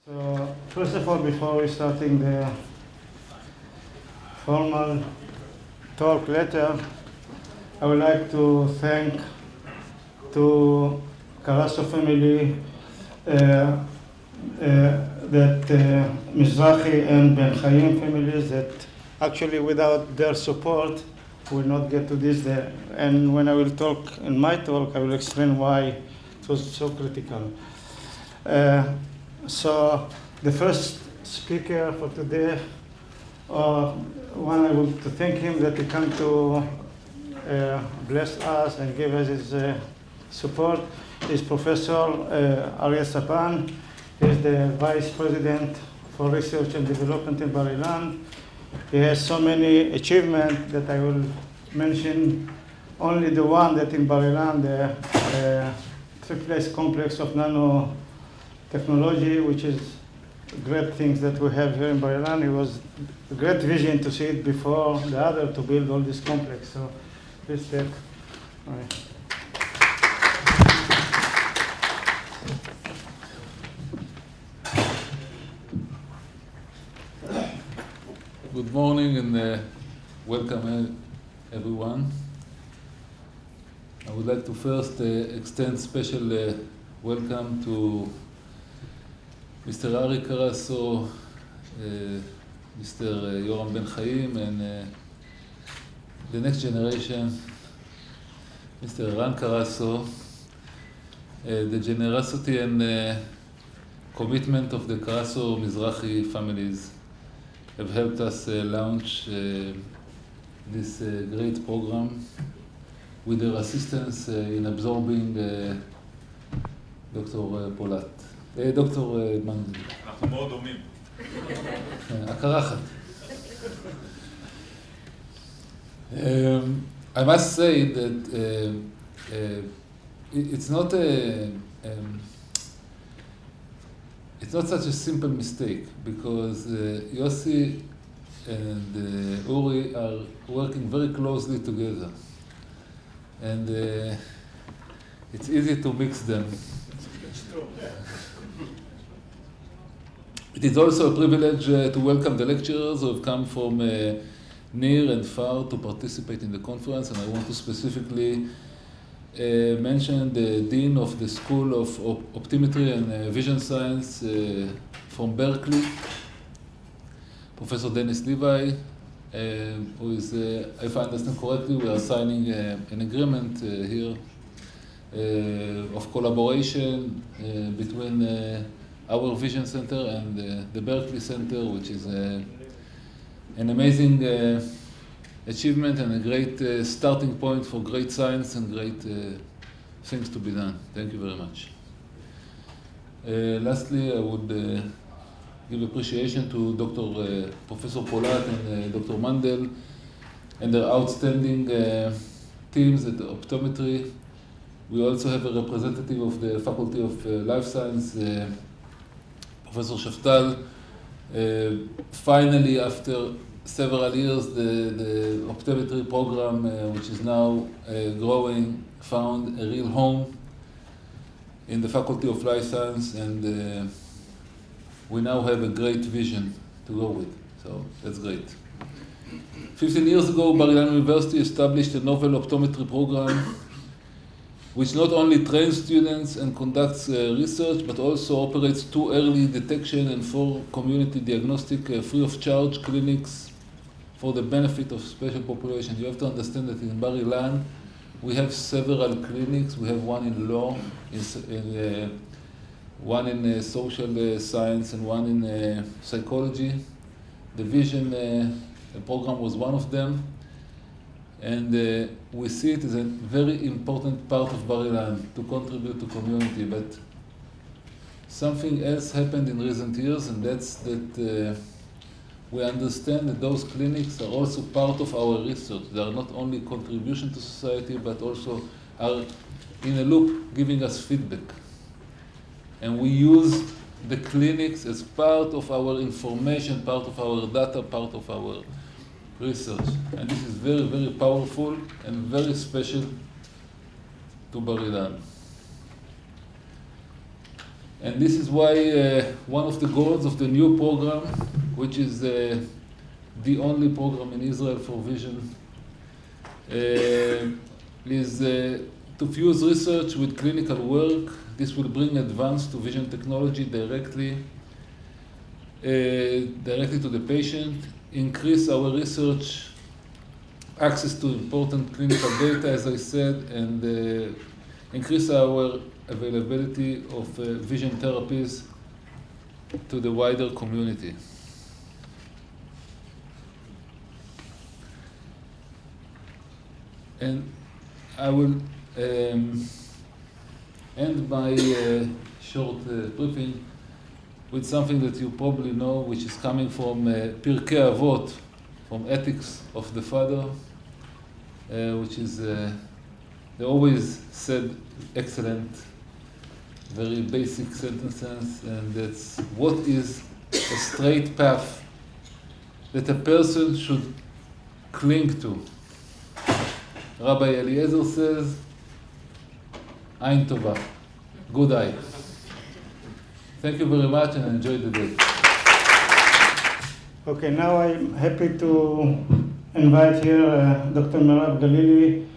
So, first of all, before we starting the formal talk later, I would like to thank to Carasso family that Mizrahi and Ben Chaim families that actually without their support we will not get to this day. And when I will talk in my talk, I will explain why it was so critical. So the first speaker for today, one I want to thank him that he came to bless us and give us his support, is Professor Arie Zaban. He is the Vice President for Research and Development in Bar-Ilan. He has so many achievements that I will mention only the one that in Bar-Ilan, the triplex complex of nanotechnology, which is great things that we have here in Bar-Ilan. It was a great vision to see it before the other to build all this complex. So please take. All right. Good morning and welcome everyone. I would like to first extend special welcome to Mr. Arie Carasso, Mr. Yoram Ben Chaim, and the next generation, Mr. Ran Carasso. The generosity and commitment of the Carasso Mizrahi families have helped us launch this great program with their assistance in absorbing Dr. Polat. דוקטור מנדל. אנחנו מאוד דומים. הקרחת. I must say that it's not such a simple mistake because Yossi and Uri are working very closely together, and it's easy to mix them. It is also a privilege to welcome the lecturers who have come from near and far to participate in the conference, and I want to specifically mention the Dean of the School of Optometry and Vision Science from Berkeley, Professor Dennis Levi, who is, if I understand correctly, we are signing an agreement here of collaboration between our Vision Center and the Berkeley Center, which is an amazing achievement and a great starting point for great science and great things to be done. Thank you very much. Lastly, I would give appreciation to Professor Polat and Dr. Mandel and their outstanding teams at the Optometry. We also have a representative of the Faculty of Life Science, Professor Shaftal. Finally, after several years, the optometry program, which is now growing, found a real home in the Faculty of Life Science, and we now have a great vision to go with. So that's great. 15 years ago, Bar-Ilan University established a novel optometry program which not only trains students and conducts research, but also operates 2 early detection and 4 community diagnostic free of charge clinics for the benefit of special populations. You have to understand that in Bar-Ilan, we have several clinics. We have one in law, one in social science, and one in psychology. The vision program was one of them. And we see it as a very important part of Bar-Ilan to contribute to community. But something else happened in recent years, and that's that we understand that those clinics are also part of our research. They are not only contribution to society, but also are in a loop giving us feedback. And we use the clinics as part of our information, part of our data, part of our research. And this is very, very powerful and very special to Bar-Ilan. And this is why one of the goals of the new program, which is the only program in Israel for vision, is to fuse research with clinical work. This will bring advance to vision technology directly to the patient, increase our research access to important clinical data, as I said, and increase our availability of vision therapies to the wider community. And I will end my short briefing with something that you probably know, which is coming from Pirkei Avot, from Ethics of the Father, which is, they always said excellent, very basic sentences, and that's what is a straight path that a person should cling to. Rabbi Eliezer says, Ain Tova, good eye. Thank you very much and enjoy the day. Okay, now I'm happy to invite here Dr. Merav Galili,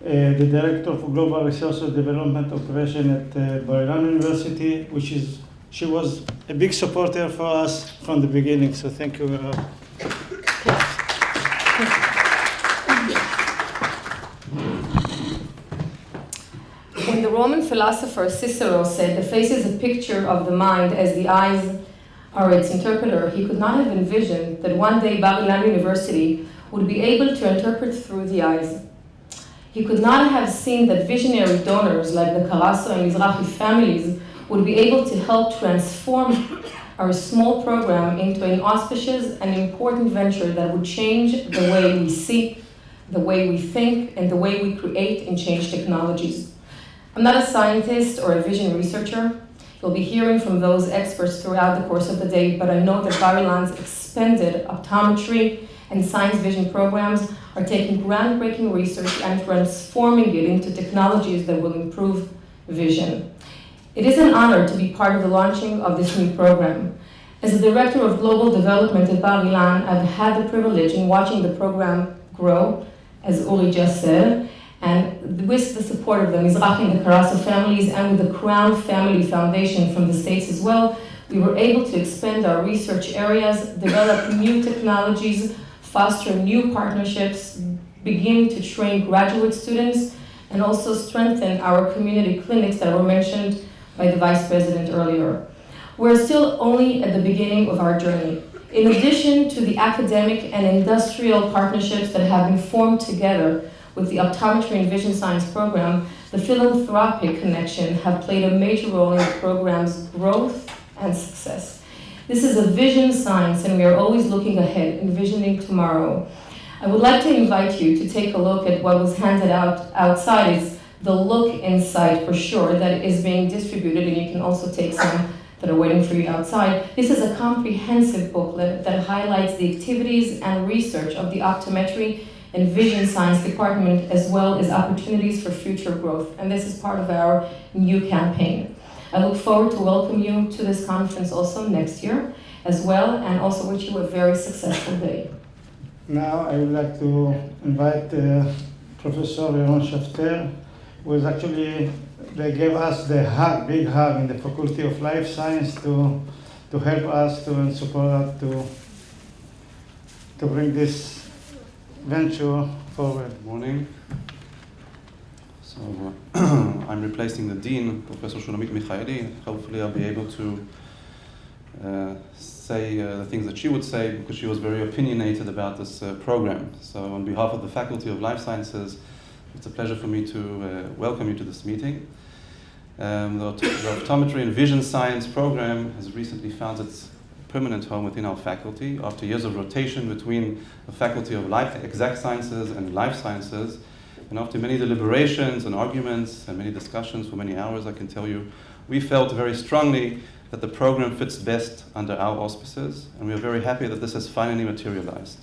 the Director for Global Research and Development Operation at Bar-Ilan University, she was a big supporter for us from the beginning, so thank you, Merav. When the Roman philosopher Cicero said the face is a picture of the mind as the eyes are its interpreter, he could not have envisioned that one day Bar-Ilan University would be able to interpret through the eyes. He could not have seen that visionary donors like the Carasso and Mizrahi families would be able to help transform our small program into an auspicious and important venture that would change the way we see, the way we think, and the way we create and change technologies. I'm not a scientist or a vision researcher. You'll be hearing from those experts throughout the course of the day, but I know that Bar-Ilan's expanded optometry and science vision programs are taking groundbreaking research and transforming it into technologies that will improve vision. It is an honor to be part of the launching of this new program. As the Director of Global Development at Bar-Ilan, I've had the privilege in watching the program grow, as Uri just said, and with the support of the Mizrahi and the Carasso families and with the Crown Family Foundation from the States as well, we were able to expand our research areas, develop new technologies, foster new partnerships, begin to train graduate students, and also strengthen our community clinics that were mentioned by the Vice President earlier. We're still only at the beginning of our journey. In addition to the academic and industrial partnerships that have been formed together with the Optometry and Vision Science program, the philanthropic connection have played a major role in the program's growth and success. This is a vision science, and we are always looking ahead, envisioning tomorrow. I would like to invite you to take a look at what was handed out outside. It's the look inside for sure that is being distributed, and you can also take some that are waiting for you outside. This is a comprehensive booklet that highlights the activities and research of the Optometry and Vision Science Department, as well as opportunities for future growth. And this is part of our new campaign. I look forward to welcome you to this conference also next year as well, and also wish you a very successful day. Now I would like to invite Professor Doron Shafter, who is actually, they gave us the hug, big hug in the Faculty of Life Science to help us to support us to bring this venture forward. Good morning. So I'm replacing the Dean, Professor Shulamit Michaeli. Hopefully I'll be able to say the things that she would say, because she was very opinionated about this program. So on behalf of the Faculty of Life Sciences, it's a pleasure for me to welcome you to this meeting. The Optometry and Vision Science program has recently found its permanent home within our faculty after years of rotation between the Faculty of Exact Sciences and Life Sciences. And after many deliberations and arguments and many discussions for many hours, I can tell you, we felt very strongly that the program fits best under our auspices, and we are very happy that this has finally materialized.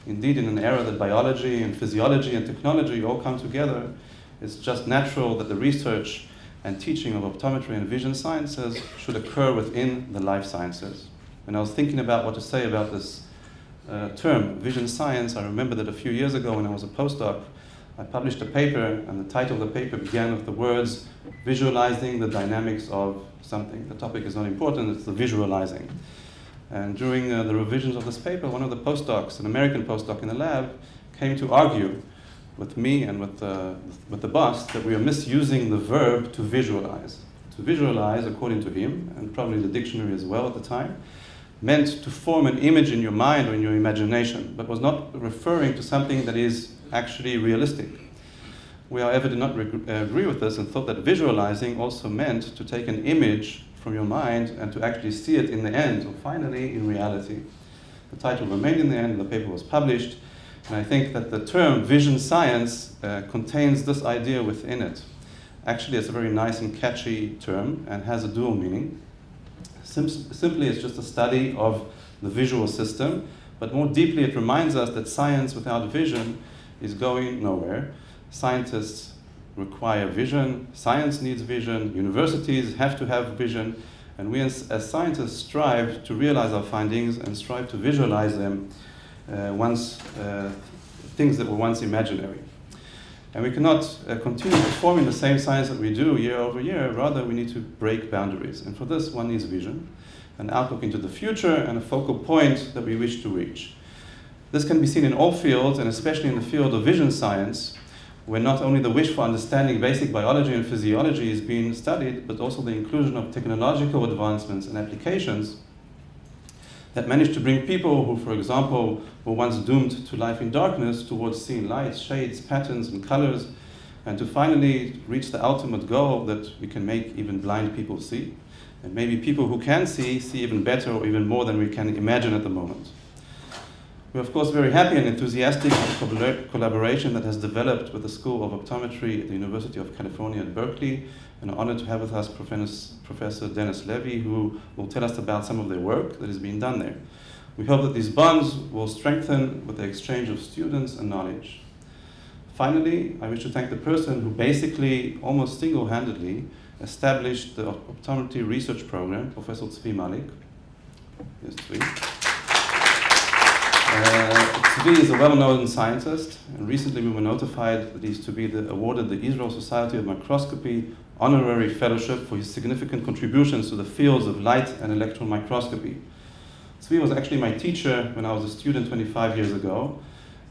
Indeed, in an era that biology and physiology and technology all come together, it's just natural that the research and teaching of optometry and vision sciences should occur within the life sciences. When I was thinking about what to say about this term, vision science, I remember that a few years ago when I was a postdoc, I published a paper, and the title of the paper began with the words, visualizing the dynamics of something. The topic is not important, it's the visualizing. And during the revisions of this paper, one of the postdocs, an American postdoc in the lab, came to argue with me and with the boss that we are misusing the verb to visualize. To visualize, according to him, and probably the dictionary as well at the time, meant to form an image in your mind or in your imagination, but was not referring to something that is actually realistic. We, however, did not agree with this and thought that visualizing also meant to take an image from your mind and to actually see it in the end, or finally in reality. The title remained in the end, and the paper was published, and I think that the term vision science contains this idea within it. Actually, it's a very nice and catchy term and has a dual meaning. Simply, it's just a study of the visual system, but more deeply it reminds us that science without vision is going nowhere. Scientists require vision, science needs vision, universities have to have vision, and we as scientists strive to realize our findings and strive to visualize them things that were once imaginary. And we cannot continue performing the same science that we do year over year. Rather, we need to break boundaries. And for this, one needs vision, an outlook into the future, and a focal point that we wish to reach. This can be seen in all fields, and especially in the field of vision science, where not only the wish for understanding basic biology and physiology is being studied, but also the inclusion of technological advancements and applications that manage to bring people who, for example, were once doomed to life in darkness towards seeing lights, shades, patterns, and colors, and to finally reach the ultimate goal that we can make even blind people see. And maybe people who can see even better or even more than we can imagine at the moment. We're of course very happy and enthusiastic of the collaboration that has developed with the School of Optometry at the University of California at Berkeley, and are honored to have with us Professor Dennis Levy, who will tell us about some of their work that is being done there. We hope that these bonds will strengthen with the exchange of students and knowledge. Finally, I wish to thank the person who basically, almost single-handedly, established the Optometry Research Program, Professor Tzvi Malik. Yes, Tzvi. Tzvi is a well-known scientist, and recently we were notified that he's to be awarded the Israel Society of Microscopy Honorary Fellowship for his significant contributions to the fields of light and electron microscopy. Tzvi was actually my teacher when I was a student 25 years ago,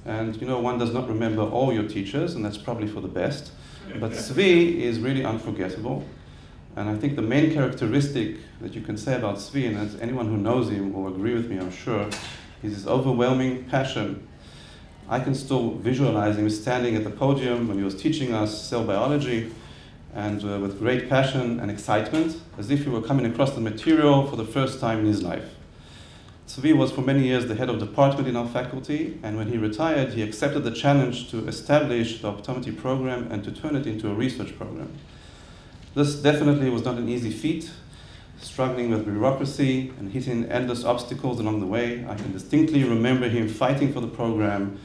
and you know, one does not remember all your teachers, and that's probably for the best, but Tzvi is really unforgettable. And I think the main characteristic that you can say about Tzvi, and as anyone who knows him will agree with me, I'm sure, is his overwhelming passion. I can still visualize him standing at the podium when he was teaching us cell biology, and with great passion and excitement, as if he were coming across the material for the first time in his life. Tzvi was for many years the head of department in our faculty, and when he retired, he accepted the challenge to establish the optometry program and to turn it into a research program. This definitely was not an easy feat, struggling with bureaucracy and hitting endless obstacles along the way. I can distinctly remember him fighting for the program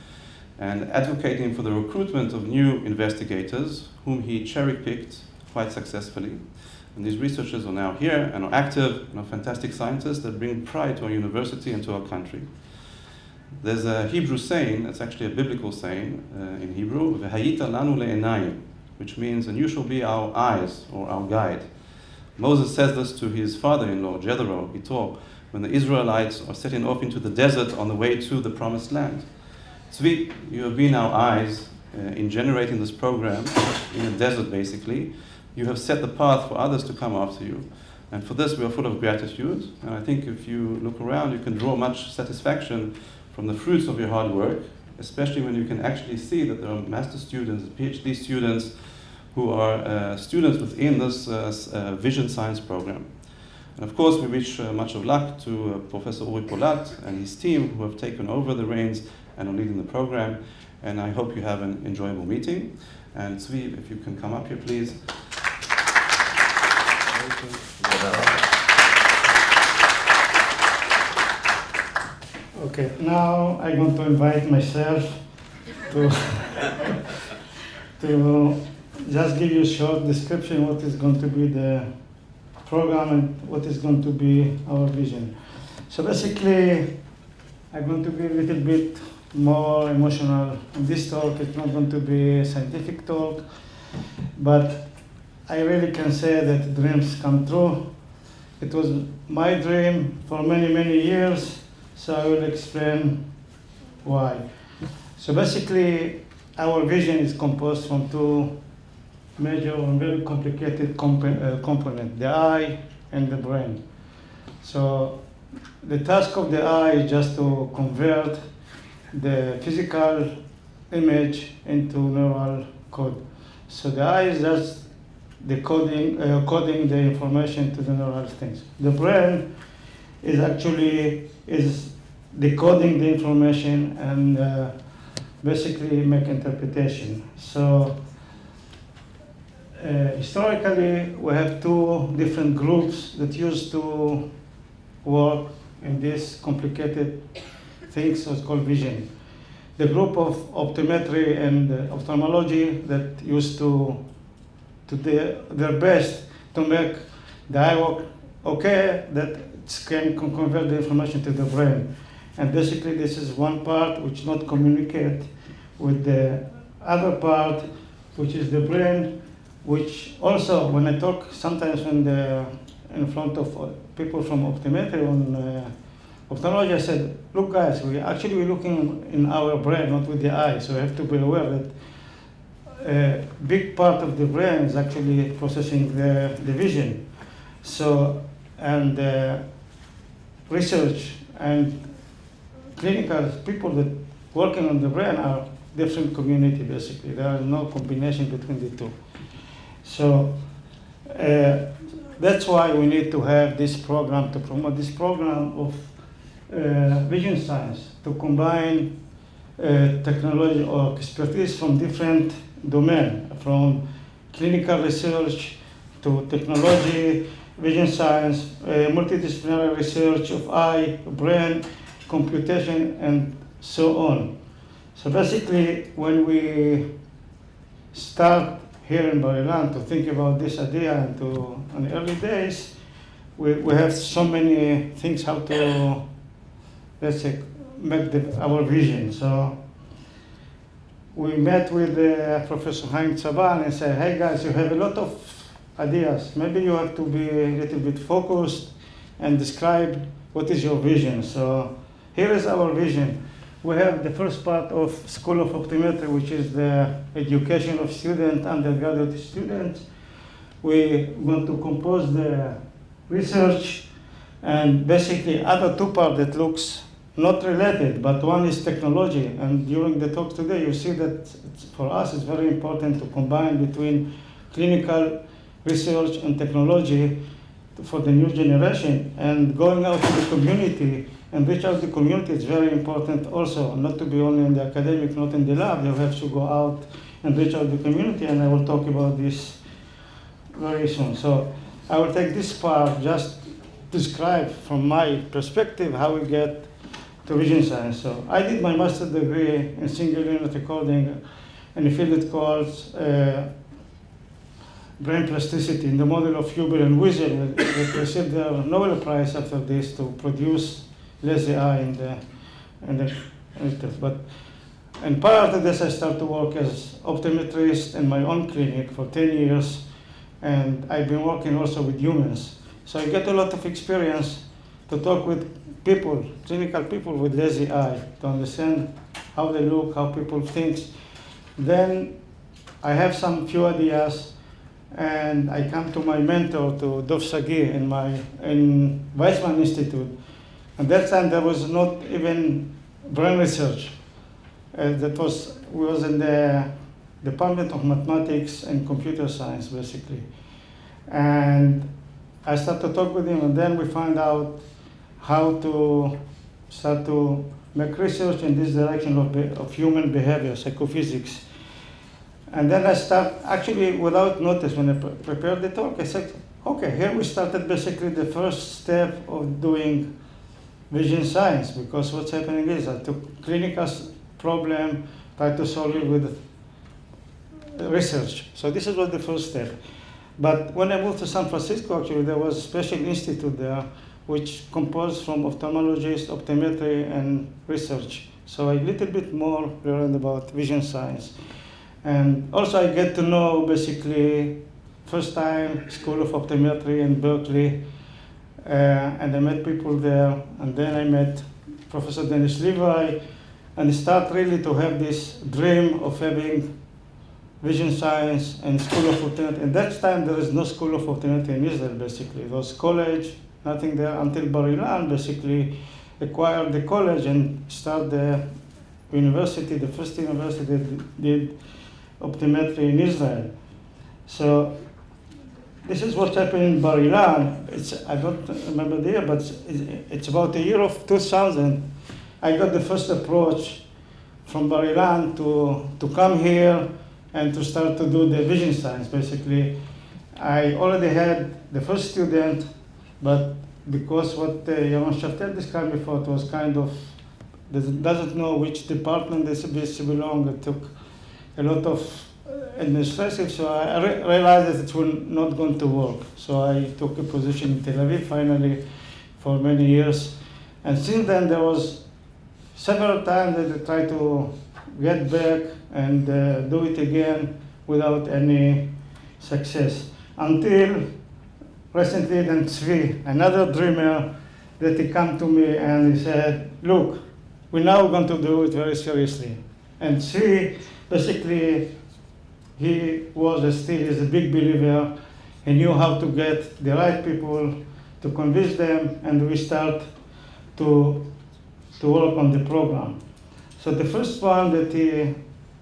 and advocating for the recruitment of new investigators, whom he cherry-picked quite successfully. And these researchers are now here and are active and are fantastic scientists that bring pride to our university and to our country. There's a Hebrew saying, it's actually a biblical saying in Hebrew, "V'hayita lanu le'enayim," which means, "and you shall be our eyes," or our guide. Moses says this to his father-in-law, Jethro, Yitro, when the Israelites are setting off into the desert on the way to the promised land. Tzvi, you have been our eyes in generating this program in a desert, basically. You have set the path for others to come after you. And for this, we are full of gratitude. And I think if you look around, you can draw much satisfaction from the fruits of your hard work, especially when you can actually see that there are master students, PhD students, who are students within this vision science program. And of course, we wish much of luck to Professor Arie Polat and his team, who have taken over the reins and are leading the program. And I hope you have an enjoyable meeting. And Tzvi, if you can come up here, please. Okay, now I'm going to invite myself to just give you a short description what is going to be the program and what is going to be our vision. So basically, I'm going to be a little bit more emotional in this talk. It's not going to be a scientific talk, but I really can say that dreams come true. It was my dream for many, many years, so I will explain why. So basically, our vision is composed from two major and very complicated components, the eye and the brain. So the task of the eye is just to convert the physical image into neural code. So the eye is just coding the information to the neural things. The brain is actually decoding the information and basically make interpretation. So historically, we have two different groups that used to work in this complicated things what's called vision. The group of optometry and ophthalmology that used to their best to make the eye work okay, that it can convert the information to the brain. And basically this is one part which not communicate with the other part, which is the brain, which also when I talk sometimes in front of people from optometry on ophthalmology, I said, look guys, we're looking in our brain, not with the eye, so we have to be aware that a big part of the brain is actually processing the vision. So, and research and clinical people that working on the brain are different community basically. There is no combination between the two. So that's why we need to have this program, to promote this program of vision science, to combine technology or expertise from different domains, from clinical research to technology, vision science, multidisciplinary research of eye, brain, computation, and so on. So basically, when we start here in Bar-Ilan to think about this idea and in the early days, we have so many things how to, let's say, make our vision. So we met with Professor Zaban and said, hey guys, you have a lot of ideas. Maybe you have to be a little bit focused and describe what is your vision. So here is our vision. We have the first part of School of Optometry, which is the education of students, undergraduate students. We want to compose the research and basically other two parts that looks not related, but one is technology. And during the talk today, you see that for us it's very important to combine between clinical research and technology for the new generation. And going out to the community and reach out to the community is very important also, not to be only in the academic, not in the lab. You have to go out and reach out to the community, and I will talk about this very soon. So I will take this part, just describe from my perspective how we get to vision science. So I did my master's degree in single unit recording in a field that calls brain plasticity in the model of Hubel and Wiesel, that received the Nobel Prize after this to produce lazy eye in the test. But and prior to this, I started to work as optometrist in my own clinic for 10 years, and I've been working also with humans. So I get a lot of experience to talk with people, clinical people with lazy eye, to understand how they look, how people think. Then I have some few ideas, and I come to my mentor, to Dov Sagi, in Weizmann Institute. At that time, there was not even brain research. We was in the Department of Mathematics and Computer Science, basically. And I started to talk with him, and then we found out how to start to make research in this direction of human behavior, psychophysics. And then I start, actually without notice, when I prepared the talk, I said, okay, here we started basically the first step of doing vision science, because what's happening is I took clinical problem, tried to solve it with research. So this was the first step. But when I moved to San Francisco, actually, there was a special institute there which composed from ophthalmologists, optometry, and research. So I a little bit more learned about vision science. And also I get to know basically first time School of Optometry in Berkeley, and I met people there, and then I met Professor Dennis Levi, and I start really to have this dream of having vision science and School of Optometry. And that time there is no School of Optometry in Israel basically. There was college, nothing there until Bar-Ilan basically acquired the college and started the university, the first university that did optometry in Israel. So this is what happened in Bar-Ilan. I don't remember the year, but it's about the year of 2000. I got the first approach from Bar-Ilan to come here and to start to do the vision science. Basically, I already had the first student, but because what Yaron Shafter described before, it was kind of, doesn't know which department this belongs. It took a lot of administrative, so I realized that it was not going to work. So I took a position in Tel Aviv finally for many years. And since then there was several times that I tried to get back and do it again without any success. Until recently then Tzvi, another dreamer, that he came to me and he said, look, we're now going to do it very seriously. And Tzvi, basically, he was is a big believer. He knew how to get the right people, to convince them, and we start to work on the program. So the first one that he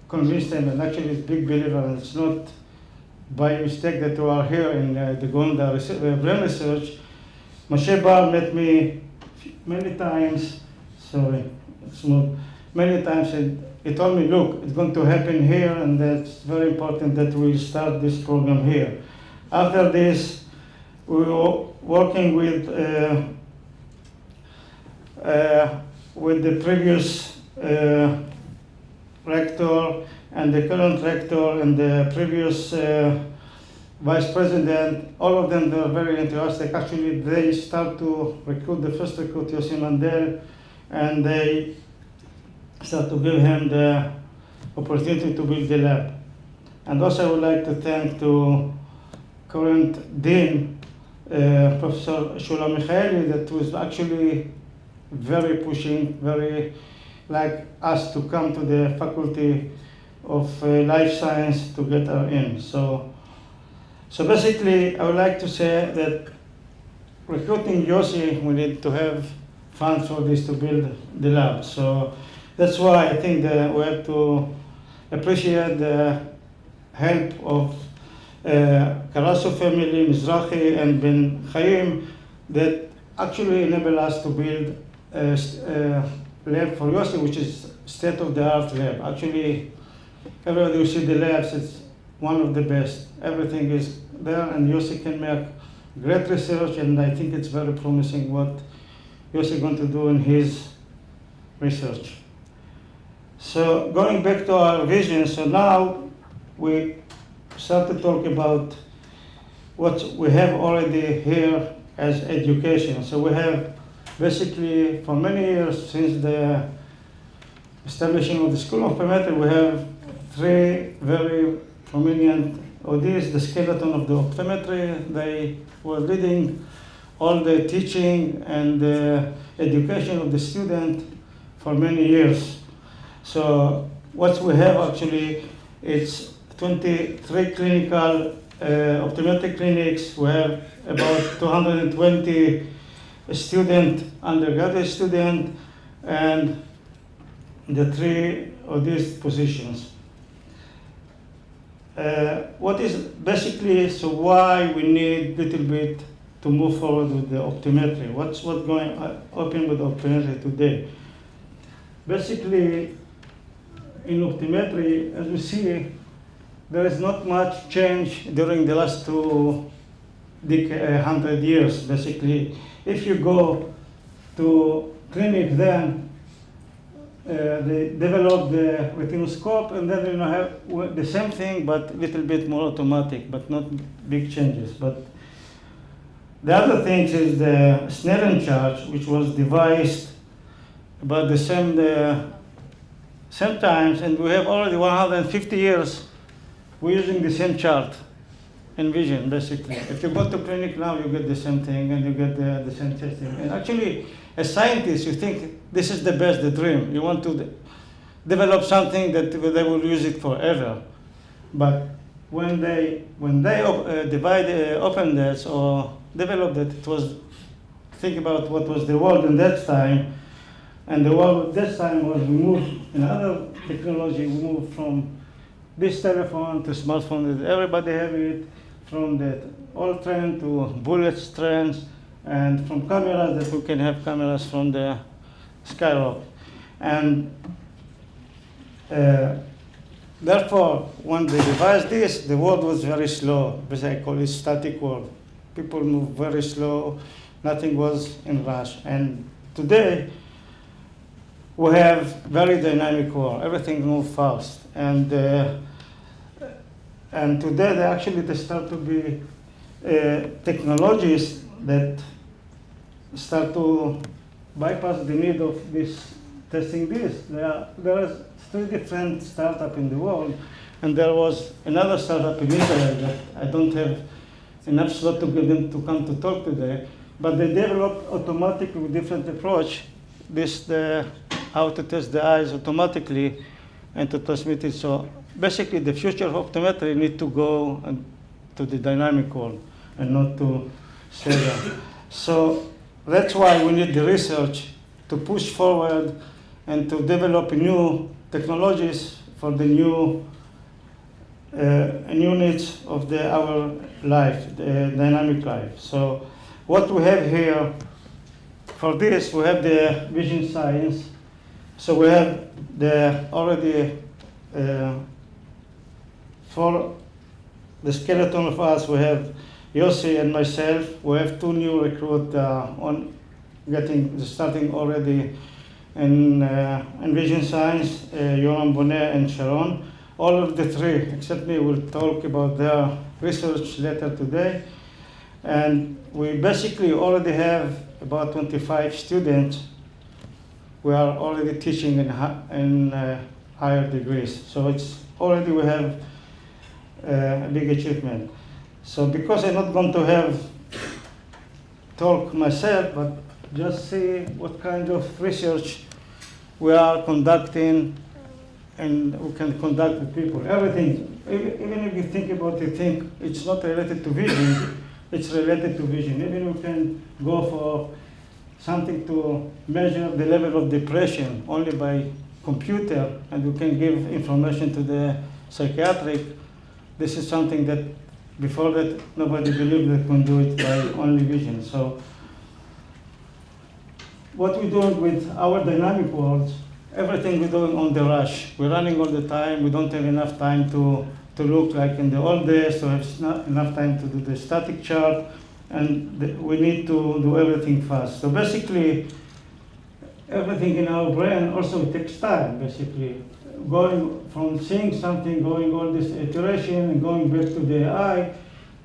convinced them, and actually he's a big believer, and it's not by mistake that we are here in the Gonda brain research. Moshe Bar met me many times, many times, and he told me, look, it's going to happen here, and that's very important that we start this program here. After this, we were working with the previous rector and the current rector and the previous vice president. All of them were very enthusiastic. Actually, they start to recruit, the first recruit, Yossi Mandel, and they start to give him the opportunity to build the lab. And also I would like to thank the current dean, Professor Shula Michaeli, that was actually very pushing, very like us to come to the Faculty of Life Science to get her in. So basically, I would like to say that recruiting Yossi, we need to have funds for this to build the lab. So that's why I think that we have to appreciate the help of Karaso family, Mizrahi, and Ben Chaim that actually enable us to build a lab for Yossi, which is state-of-the-art lab. Actually, everybody who see the labs, it's one of the best. Everything is there, and Yossi can make great research, and I think it's very promising what Yossi is going to do in his research. So going back to our vision, so now we start to talk about what we have already here as education. So we have basically for many years since the establishing of the School of Optometry, we have three very prominent ODs, the skeleton of the optometry. They were leading all the teaching and the education of the student for many years. So what we have actually, it's 23 clinical optometric clinics. We have about 220 student, undergraduate student, and the three of these positions. What is basically, so why we need a little bit to move forward with the optometry? What's going on with optometry today? Basically, in optometry, as we see, there is not much change during the last 200 years. Basically, if you go to clinic then, they developed the retinoscope, and then have the same thing, but a little bit more automatic, but not big changes. But the other thing is the Snellen chart, which was devised about the same times, and we have already 150 years we're using the same chart in vision, basically. If you go to clinic now, you get the same thing, and you get the same testing. And actually, as scientists, you think this is the best, the dream. You want to develop something that they will use it forever. But when they opened this or developed it, it was, think about what was the world in that time. And the world at that time was, we moved in other technology, we moved from this telephone to smartphone that everybody have it, from that old trend to bullet trends, and from cameras that we can have cameras from the skyrock. And therefore, when they devised this, the world was very slow. Basically, I call it static world. People move very slow, nothing was in rush. And today, we have very dynamic world. Everything moves fast. And today, they start to be technologies that start to bypass the need of this testing this. There are 3 different startups in the world, and there was another startup in Israel that I don't have enough slot to give them to come to talk today, but they developed automatically with different approach, how to test the eyes automatically and to transmit it. So basically, the future of optometry need to go to the dynamic world and not to serial. So that's why we need the research to push forward and to develop new technologies for the new needs of our life, the dynamic life. So what we have here, for this, we have the vision science. So we have for the skeleton of us, we have Yossi and myself. We have 2 new recruits starting already in vision science, Yoram Bonnet and Sharon. All of the 3, except me, will talk about their research later today. And we basically already have about 25 students. We are already teaching in higher degrees. So we have a big achievement. So because I'm not going to talk myself, but just see what kind of research we are conducting, and we can conduct with people. Everything, even if you think about it, think it's not related to vision, it's related to vision. Even we can go for something to measure the level of depression only by computer, and we can give information to the psychiatric. This is something that before that nobody believed that can do it by only vision. So what we're doing with our dynamic worlds, everything we're doing on the rush. We're running all the time. We don't have enough time to look like in the old days, to have not enough time to do the static chart, and we need to do everything fast. So basically, everything in our brain also takes time, basically. Going from seeing something, going all this iteration, and going back to the eye,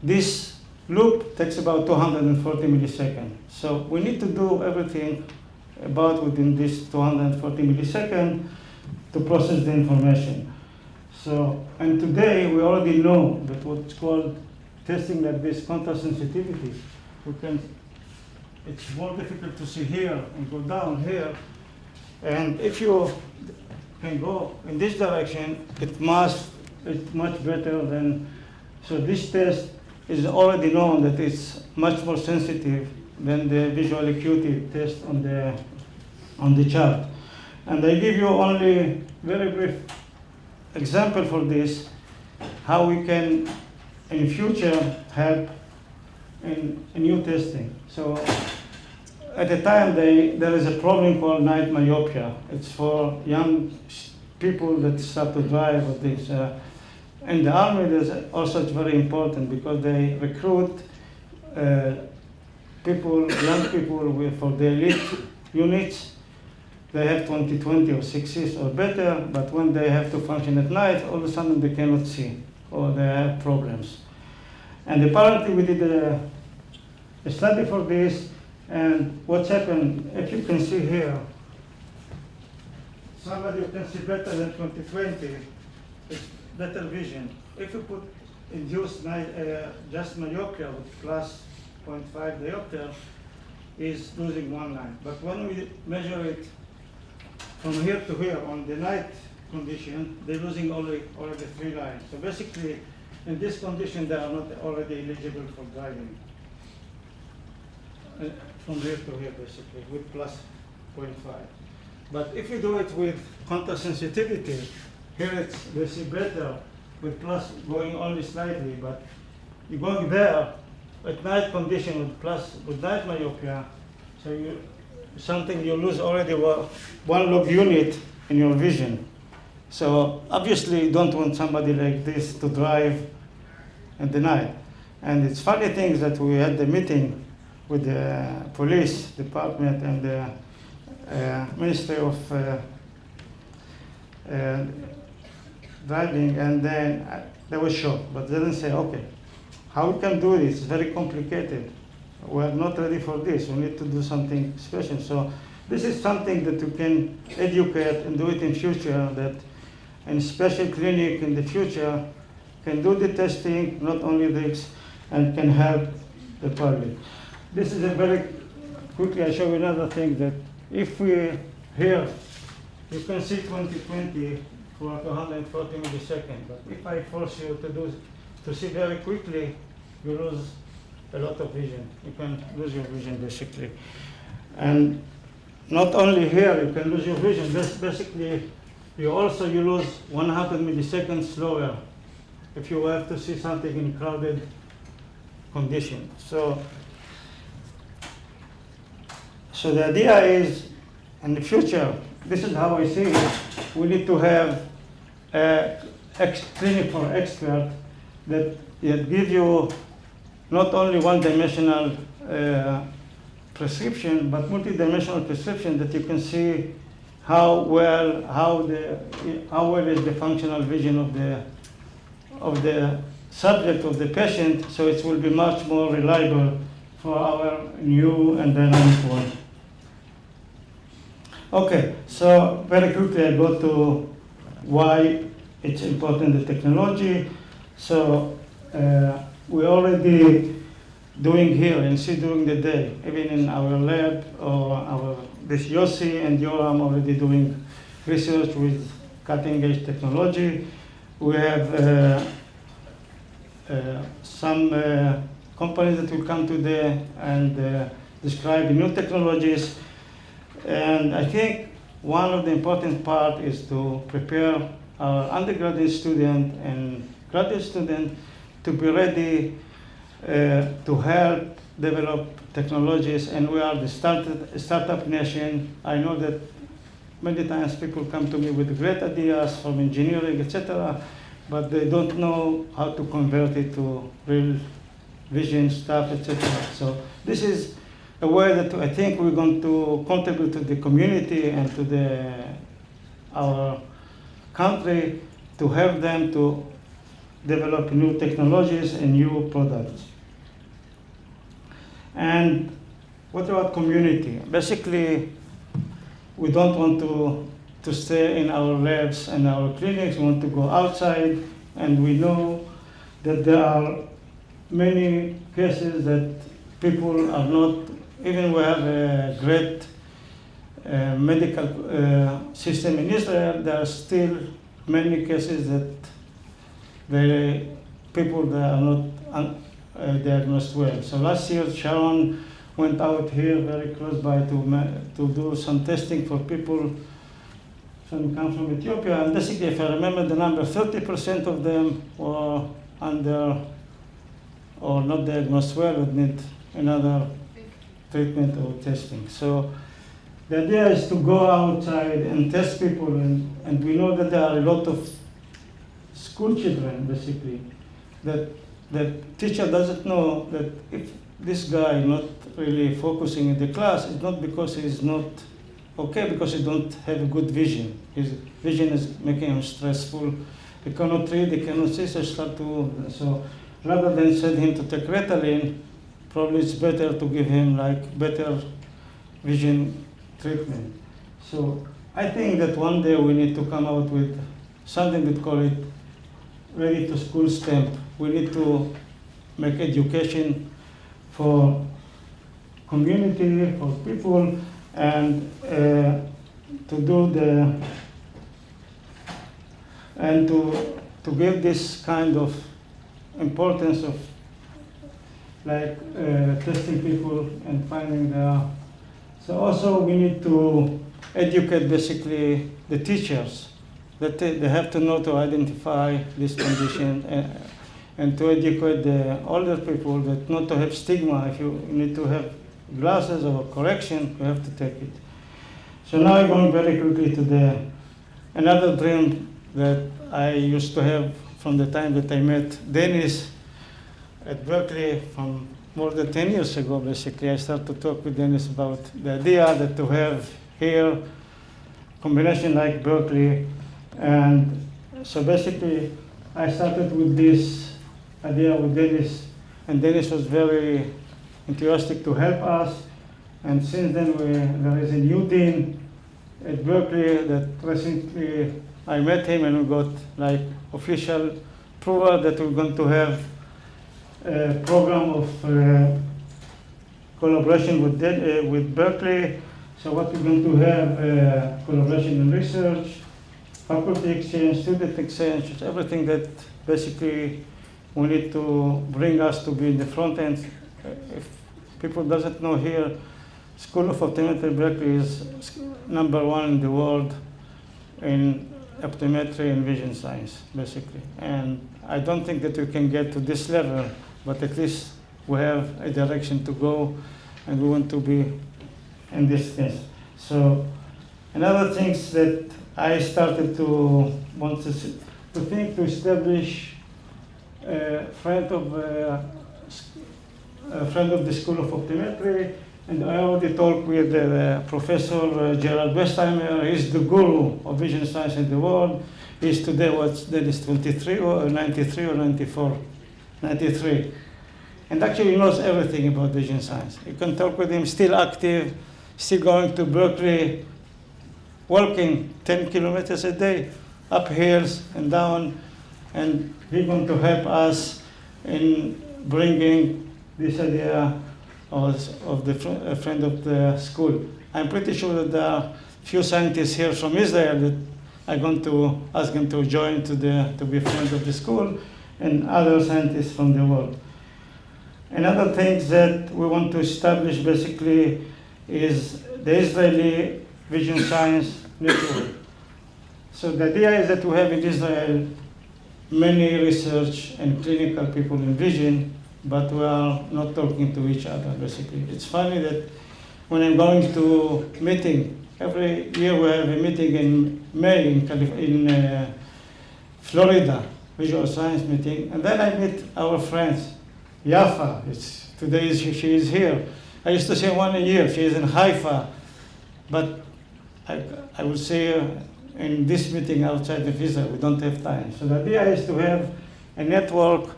this loop takes about 240 milliseconds. So we need to do everything about within this 240 milliseconds to process the information. So, and today we already know that what's called testing like this contrast sensitivity, it's more difficult to see here and go down here. And if you can go in this direction, it's much better than, so this test is already known that it's much more sensitive than the visual acuity test on the chart. And I give you only very brief example for this, how we can in future help in new testing. So at the time, there is a problem called night myopia. It's for young people that start to drive with this. In the army, there's also it's very important because they recruit young people for the elite units, they have 20/20 or 6/6 or better, but when they have to function at night, all of a sudden they cannot see or they have problems. And apparently we did a study for this, and what's happened, if you can see here, somebody who can see better than 20/20 is better vision. If you put induced just myopia with plus 0.5 diopter, is losing one line. But when we measure it from here to here on the night condition, they're losing already 3 lines. So basically, in this condition, they are not already eligible for driving. From here to here, basically, with plus 0.5. But if you do it with contrast sensitivity, here they see better with plus going only slightly, but you're going there at night condition with night myopia, so you lose already one log unit in your vision. So obviously you don't want somebody like this to drive in the night. And it's funny things that we had the meeting with the police department and the Ministry of Driving, and then they were shocked, but they didn't say, okay, how we can do this? It's very complicated. We're not ready for this. We need to do something special. So this is something that you can educate and do it in future, that in special clinic in the future can do the testing, not only this, and can help the public. This is a very, quickly I show you another thing, that if we here, you can see 20/20 for 140 milliseconds, but if I force you to see very quickly, you lose a lot of vision. You can lose your vision basically. And not only here, you can lose your vision, basically you lose 100 milliseconds slower if you have to see something in crowded condition. So the idea is, in the future, this is how I see it, we need to have a clinic for expert that give you not only one-dimensional prescription, but multi-dimensional prescription that you can see how well is the functional vision of the subject, of the patient, so it will be much more reliable for our new and dynamic world. Okay, so very quickly I go to why it's important, the technology. So we're already doing here and see during the day, even in our lab or this Yossi and Yoram already doing research with cutting edge technology. We have some companies that will come today and describe new technologies. And I think one of the important part is to prepare our undergraduate student and graduate student to be ready to help develop technologies. And we are the startup nation. I know that many times people come to me with great ideas from engineering, etc., but they don't know how to convert it to real vision stuff, etc. So this is a way that I think we're going to contribute to the community and to our country to help them to develop new technologies and new products. And what about community? Basically, we don't want to stay in our labs and our clinics. We want to go outside, and we know that there are many cases that people are not, even we have a great medical system in Israel, there are still many cases that people that are not diagnosed well. So last year, Sharon went out here very close by to do some testing for people who come from Ethiopia. And basically, if I remember the number, 30% of them were under or not diagnosed well, would need another treatment or testing. So the idea is to go outside and test people, and we know that there are a lot of school children, basically, that the teacher doesn't know that if this guy not really focusing in the class, it's not because he's not okay because he don't have a good vision. His vision is making him stressful. He cannot read, he cannot see, so rather than send him to take Ritalin, probably it's better to give him like better vision treatment. So I think that one day we need to come out with something we call it ready to school stamp. We need to make education for community, for people, and to do the and to give this kind of importance of like testing people and finding the. So also we need to educate basically the teachers that they have to know to identify this condition and to educate the older people that not to have stigma. If you need to have glasses or correction, you have to take it. So now I'm going very quickly to another dream that I used to have from the time that I met Dennis at Berkeley from more than 10 years ago, basically. I started to talk with Dennis about the idea that to have here combination like Berkeley. And so basically, I started with this idea with Dennis, and Dennis was very enthusiastic to help us. And since then, there is a new dean at Berkeley that recently I met him, and we got like official approval that we're going to have a program of collaboration with Berkeley. So what we're going to have collaboration in research, faculty exchange, student exchange, everything that basically we need to bring us to be in the front end. If people doesn't know here, School of Optometry Berkeley is #1 in the world in optometry and vision science, basically. And I don't think that we can get to this level, but at least we have a direction to go, and we want to be in this case. So another things that I started to want to think to establish a friend of the School of Optometry, and I already talked with Professor Gerald Westheimer. He's the guru of vision science in the world. He's today that is 23 or 93 or 94, 93. And actually he knows everything about vision science. You can talk with him, still active, still going to Berkeley, walking 10 kilometers a day, up hills and down, and he's going to help us in bringing this idea of the friend of the school. I'm pretty sure that there are few scientists here from Israel that I'm going to ask them to join to be friends of the school, and other scientists from the world. Another thing that we want to establish basically is the Israeli Vision Science Network. So the idea is that we have in Israel many research and clinical people in vision, but we are not talking to each other, basically. It's funny that when I'm going to meeting, every year we have a meeting in May in Florida, visual science meeting, and then I meet our friends, Yafa. Today she is here. I used to say one a year. She is in Haifa, but I would say in this meeting outside of Israel, we don't have time. So the idea is to have a network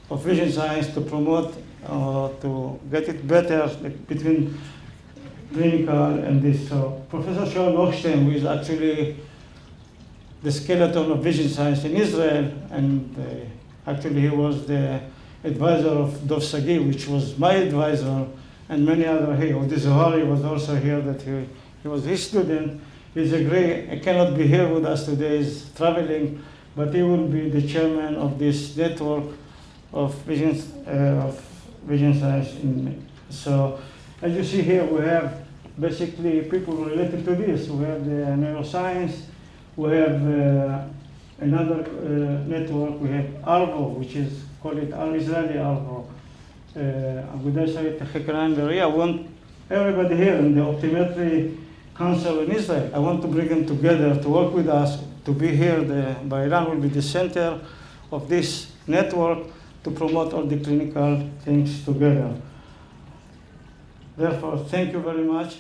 of vision science to promote or to get it better between clinical and this. So Professor Shaul Hochstein, who is actually the skeleton of vision science in Israel, and actually he was the advisor of Dov Sagi, which was my advisor, and many other here. Udi Zohari was also here, that he was his student. He's agree, he cannot be here with us today, he's traveling, but he will be the chairman of this network of vision science. So as you see here, we have basically people related to this. We have the neuroscience, we have another network, we have ARVO, which is called it Al-Israeli ARVO. I want everybody here in the Optometry Council in Israel, I want to bring them together to work with us, to be here. The Bar-Ilan will be the center of this network to promote all the clinical things together. Therefore, thank you very much.